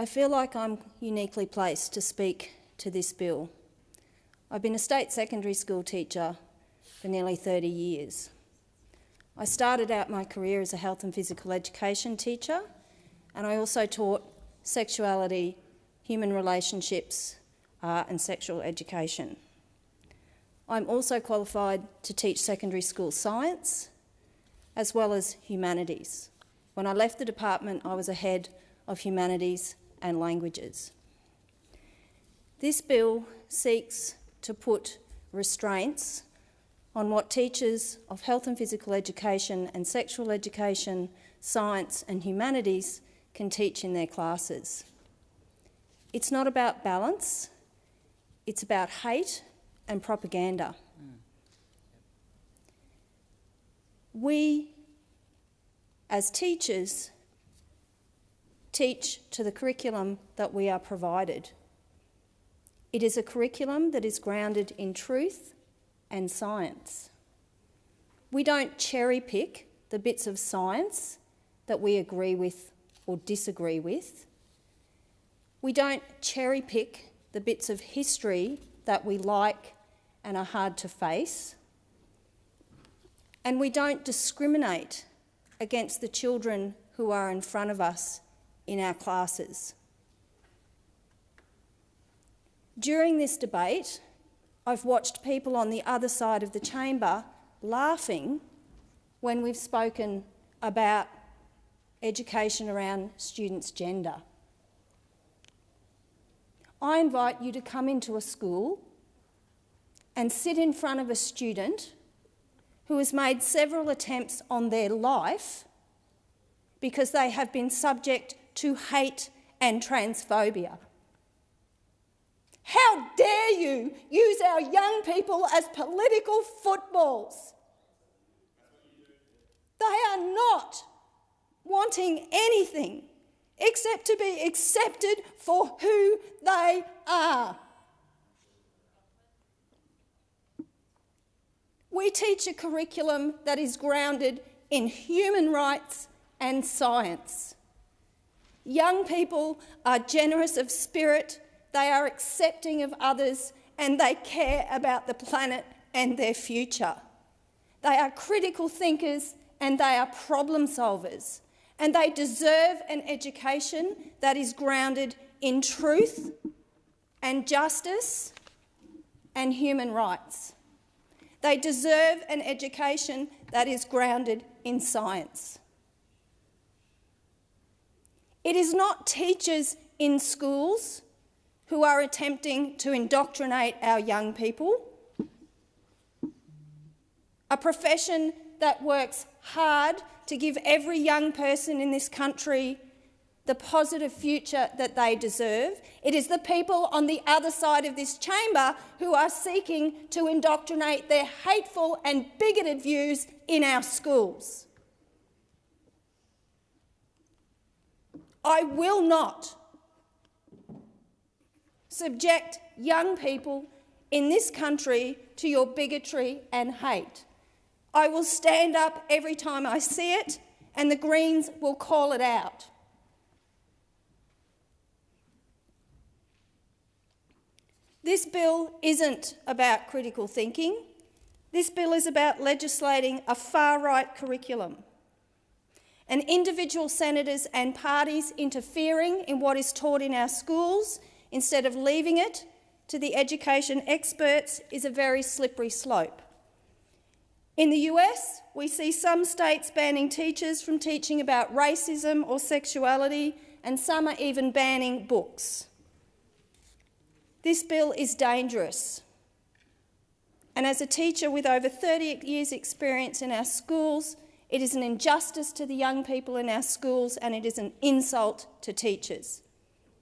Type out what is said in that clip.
I feel like I'm uniquely placed to speak to this bill. I've been a state secondary school teacher for nearly 30 years. I started out my career as a health and physical education teacher, and I also taught sexuality, human relationships, and sexual education. I'm also qualified to teach secondary school science, as well as humanities. When I left the department, I was a head of humanities and languages. This bill seeks to put restraints on what teachers of health and physical education and sexual education, science and humanities can teach in their classes. It's not about balance, it's about hate and propaganda. We, as teachers, teach to the curriculum that we are provided. It is a curriculum that is grounded in truth and science. We don't cherry-pick the bits of science that we agree with or disagree with. We don't cherry-pick the bits of history that we like and are hard to face. And we don't discriminate against the children who are in front of us in our classes. During this debate, I've watched people on the other side of the chamber laughing when we've spoken about education around students' gender. I invite you to come into a school and sit in front of a student who has made several attempts on their life because they have been subject to hate and transphobia. How dare you use our young people as political footballs? They are not wanting anything except to be accepted for who they are. We teach a curriculum that is grounded in human rights and science. Young people are generous of spirit, they are accepting of others, and they care about the planet and their future. They are critical thinkers and they are problem solvers, and they deserve an education that is grounded in truth and justice and human rights. They deserve an education that is grounded in science. It is not teachers in schools who are attempting to indoctrinate our young people, a profession that works hard to give every young person in this country the positive future that they deserve. It is the people on the other side of this chamber who are seeking to indoctrinate their hateful and bigoted views in our schools. I will not subject young people in this country to your bigotry and hate. I will stand up every time I see it, and the Greens will call it out. This bill isn't about critical thinking. This bill is about legislating a far-right curriculum. And individual senators and parties interfering in what is taught in our schools instead of leaving it to the education experts is a very slippery slope. In the US, we see some states banning teachers from teaching about racism or sexuality, and some are even banning books. This bill is dangerous. And as a teacher with over 30 years' experience in our schools, it is an injustice to the young people in our schools, and it is an insult to teachers.